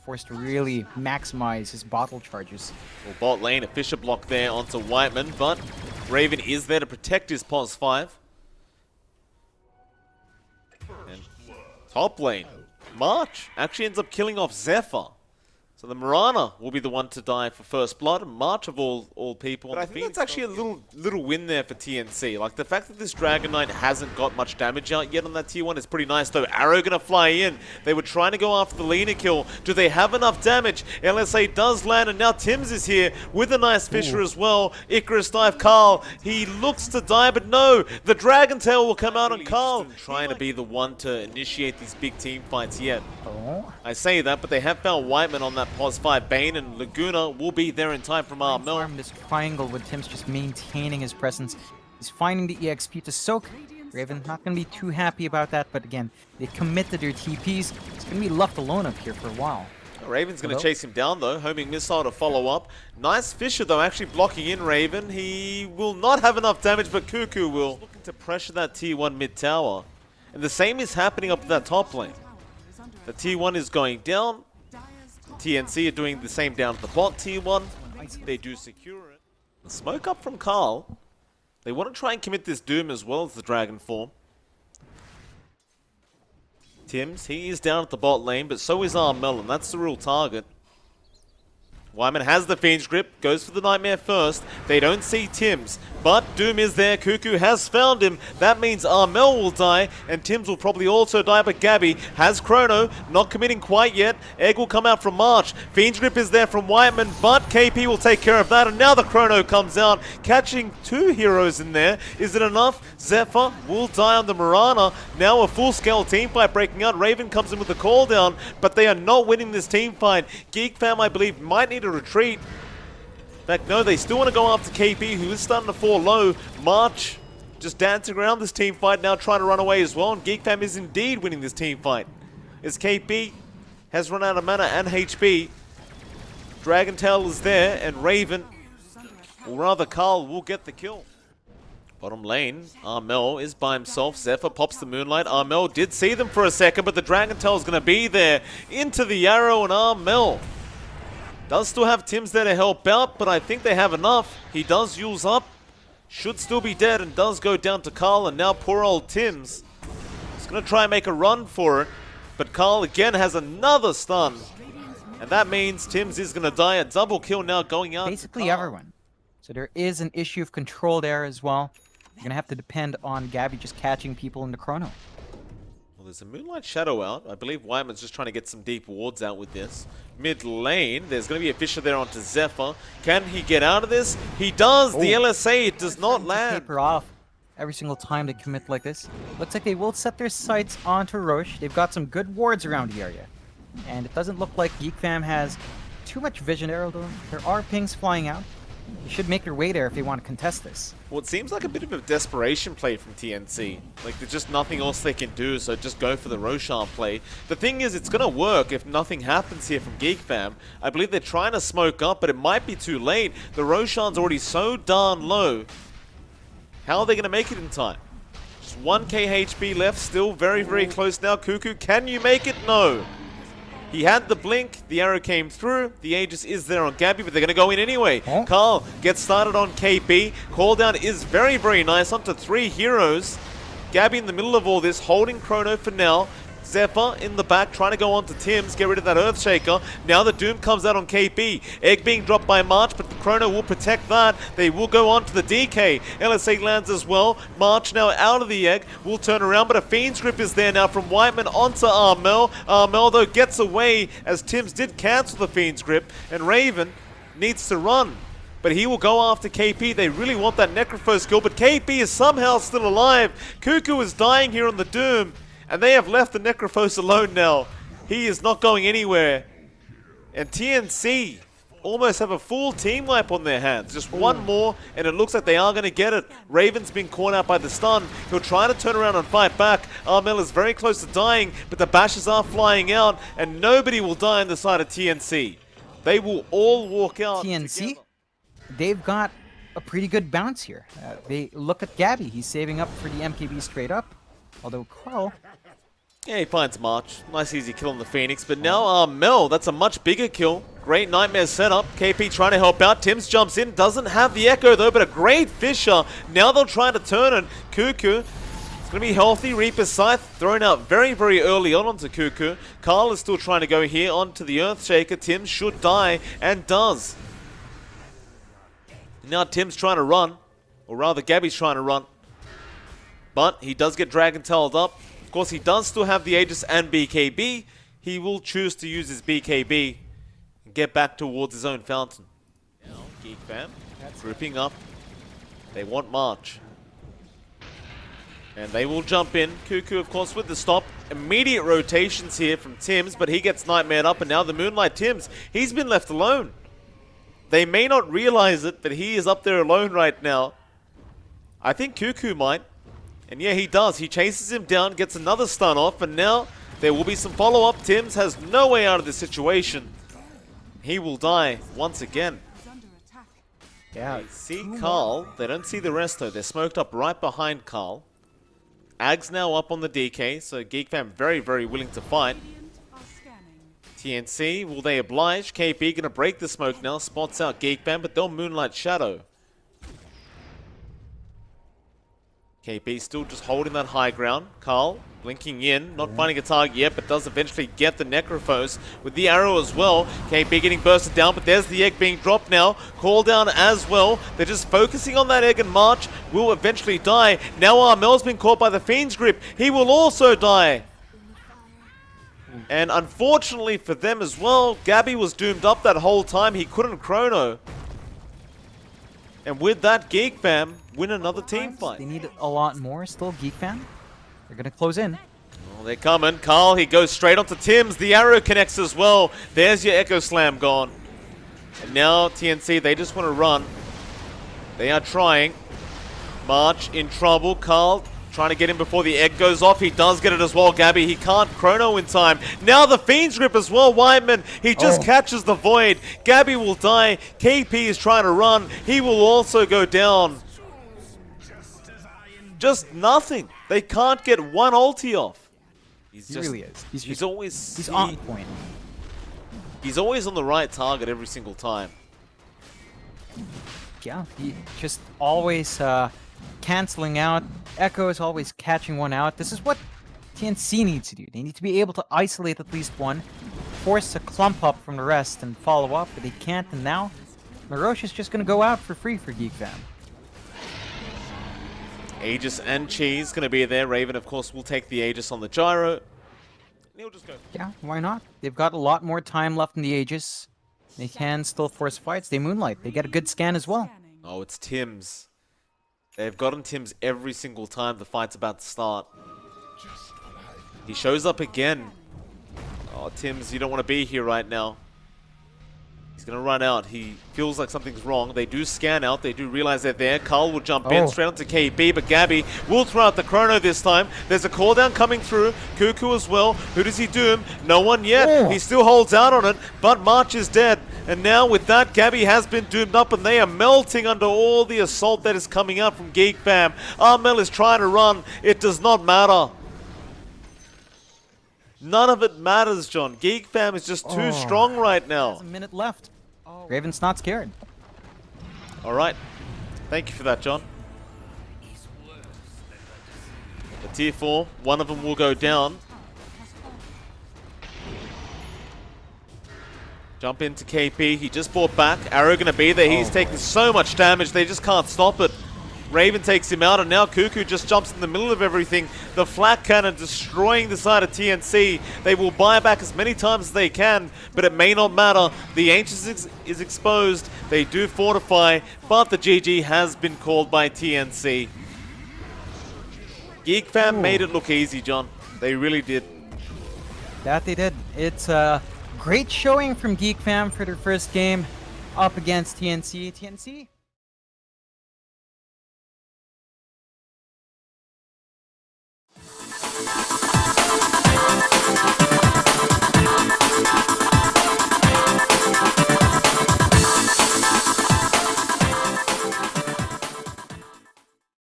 forced to really maximize his bottle charges. Well, bot lane, a Fisher block there onto Whiteman, but Raven is there to protect his Pugz 5. And top lane, March actually ends up killing off Zephyr. So the Mirana will be the one to die for first blood, and March of all people. But I think that's actually a little win there for TNC. Like, the fact that this Dragon Knight hasn't got much damage out yet on that tier 1 is pretty nice, though. Arrow gonna fly in. They were trying to go after the Lena kill. Do they have enough damage? LSA does land, and now Tim's is here with a nice Fisher as well. Icarus dive, Carl. He looks to die, but no. The Dragon Tail will come out on Carl. Trying to be the one to initiate these big team fights yet. I say that, but they have found Whiteman on that Pos 5. Bane and Laguna will be there in time from our mill. This triangle with Tim's just maintaining his presence. He's finding the EXP to soak. Raven not going to be too happy about that, but again, they committed their TPs. It's going to be left alone up here for a while. Raven's going to chase him down though, homing missile to follow up. Nice Fisher though, actually blocking in Raven. He will not have enough damage, but Cuckoo will. Looking to pressure that tier 1 mid tower. And the same is happening up that top lane. The tier 1 is going down. TNC are doing the same down at the bot tier 1. They do secure it. The smoke up from Carl. They want to try and commit this Doom as well as the Dragon form. Tim's, he is down at the bot lane, but so is Armel, and that's the real target. Wyman has the Fiend's Grip, goes for the Nightmare first. They don't see Tim's, but Doom is there. Cuckoo has found him. That means Armel will die, and Tim's will probably also die, but Gabby has Chrono, not committing quite yet. Egg will come out from March. Fiend's Grip is there from Whiteman, but KP will take care of that, and now the Chrono comes out, catching 2 heroes in there. Is it enough? Zephyr will die on the Mirana. Now a full-scale team fight breaking out. Raven comes in with the call down, but they are not winning this team fight. Geek Fam, I believe, might need to retreat. In fact, no, they still want to go after KP, who is starting to fall low. March just dancing around this team fight, now trying to run away as well, and Geek Fam is indeed winning this team fight. As KP has run out of mana and HP. Dragon Tail is there, and Raven, or rather Carl, will get the kill. Bottom lane, Armel is by himself. Zephyr pops the Moonlight. Armel did see them for a second, but the Dragon Tail is going to be there. Into the arrow, and Armel does still have Tim's there to help out, but I think they have enough. He does use up. Should still be dead and does go down to Carl, and now poor old Tim's is going to try and make a run for it. But Carl again has another stun. And that means Tim's is going to die. A double kill now going out. Basically everyone. So there is an issue of control there as well. You're going to have to depend on Gabby just catching people in the Chrono. Well, there's a Moonlight Shadow out. I believe Wyman's just trying to get some deep wards out with this. Mid lane, there's going to be a Fisher there onto Zephyr. Can he get out of this? He does! The LSA does not land. Paper off every single time they commit like this. Looks like they will set their sights onto Roche. They've got some good wards around the area. And it doesn't look like Geek Fam has too much vision there, although there are pings flying out. They should make their way there if they want to contest this. Well, it seems like a bit of a desperation play from TNC. Like, there's just nothing else they can do, so just go for the Roshan play. The thing is, it's going to work if nothing happens here from Geek Fam. I believe they're trying to smoke up, but it might be too late. The Roshan's already so darn low. How are they going to make it in time? Just 1k HP left, still very, very close now. Cuckoo, can you make it? No. He had the blink, the arrow came through, the Aegis is there on Gabby, but they're going to go in anyway. Carl gets started on KP. Call down is very, very nice, onto 3 heroes. Gabby in the middle of all this, holding Chrono for now. Zephyr in the back, trying to go on to Tim's, get rid of that Earthshaker. Now the Doom comes out on KP. Egg being dropped by March, but the Chrono will protect that. They will go on to the DK. LSA lands as well. March now out of the Egg, will turn around, but a Fiend's Grip is there now from Whiteman onto Armel. Armel, though, gets away as Tim's did cancel the Fiend's Grip, and Raven needs to run. But he will go after KP. They really want that Necrophos kill, but KP is somehow still alive. Cuckoo is dying here on the Doom. And they have left the Necrophos alone now. He is not going anywhere. And TNC almost have a full team wipe on their hands. Just one more, and it looks like they are going to get it. Raven's been caught out by the stun. He'll try to turn around and fight back. Armel is very close to dying, but the bashes are flying out, and nobody will die on the side of TNC. They will all walk out TNC, together. they've got a pretty good bounce here. They look at Gabby. He's saving up for the MKB straight up. Although Carl Yeah, he finds March. Nice easy kill on the Phoenix. But now Mel, that's a much bigger kill. Great Nightmare setup. KP trying to help out. Tims jumps in. Doesn't have the Echo though, but a great Fisher. Now they'll try to turn it. Cuckoo. It's going to be healthy. Reaper's Scythe thrown out very, very early on onto Cuckoo. Carl is still trying to go here onto the Earthshaker. Tims should die and does. Now Tim's trying to run. Or rather, Gabby's trying to run. But he does get Dragon-tailed up. Of course, he does still have the Aegis and BKB. He will choose to use his BKB and get back towards his own fountain. Now, Geek Fam grouping up. They want March. And they will jump in. Cuckoo, of course, with the stop. Immediate rotations here from Tims, but he gets Nightmared up. And now the Moonlight Tims, he's been left alone. They may not realize it, but he is up there alone right now. I think Cuckoo might. And yeah, he does. He chases him down, gets another stun off, and now there will be some follow-up. Tims has no way out of this situation. He will die once again. Yeah. They see Carl. They don't see the rest, though. They're smoked up right behind Carl. Ag's now up on the DK, so Geek Fam very, very willing to fight. TNC, will they oblige? KP gonna break the smoke now. Spots out Geek Fam, but they'll Moonlight Shadow. KP still just holding that high ground. Carl blinking in, not finding a target yet, but does eventually get the Necrophos with the arrow as well. KP getting bursted down, but there's the egg being dropped now. Call down as well. They're just focusing on that egg, and March will eventually die. Now Armel's been caught by the Fiend's grip. He will also die. And unfortunately for them as well, Gabby was doomed up that whole time. He couldn't chrono. And with that, Geek Fam win another team fight. They need a lot more still, Geek Fam. They're gonna close in. Oh, they're coming. Carl, he goes straight onto Tims. The arrow connects as well. There's your Echo Slam gone. And now TNC, they just want to run. They are trying. March in trouble. Carl trying to get him before the egg goes off. He does get it as well, Gabby. He can't chrono in time. Now the Fiend's grip as well. Whiteman, he just catches the Void. Gabby will die. KP is trying to run. He will also go down. Just nothing. They can't get one ulti off. He really is. He's always... He's on point. He's always on the right target every single time. Yeah, he just always canceling out. Echo is always catching one out. This is what TNC needs to do. They need to be able to isolate at least one, force a clump up from the rest and follow up, but they can't. And now, Marosh is just going to go out for free for Geek Fam. Aegis and Cheese going to be there. Raven, of course, will take the Aegis on the Gyro. And he'll just go. Yeah, why not? They've got a lot more time left in the Aegis. They can still force fights. They Moonlight. They get a good scan as well. Oh, it's Tims. They've gotten Tims every single time the fight's about to start. He shows up again. Oh, Tims, you don't want to be here right now. He's going to run out. He feels like something's wrong. They do scan out. They do realize they're there. Carl will jump in straight onto KB, but Gabby will throw out the chrono this time. There's a call down coming through. Cuckoo as well. Who does he doom? No one yet. He still holds out on it, but March is dead. And now with that, Gabby has been doomed up, and they are melting under all the assault that is coming out from Geek Fam. Armel is trying to run. It does not matter. None of it matters, John. Geek Fam is just too strong right now. There's a minute left. Raven's not scared. All right. Thank you for that, John. The tier 4, one of them will go down. Jump into KP. He just bought back. Arrow going to be there. He's taking so much damage. They just can't stop it. Raven takes him out, and now Cuckoo just jumps in the middle of everything. The flak cannon destroying the side of TNC. They will buy back as many times as they can, but it may not matter. The Ancient is exposed. They do fortify, but the GG has been called by TNC. Geek Fam made it look easy, John. They really did. That they did. It's a great showing from Geek Fam for their first game up against TNC. TNC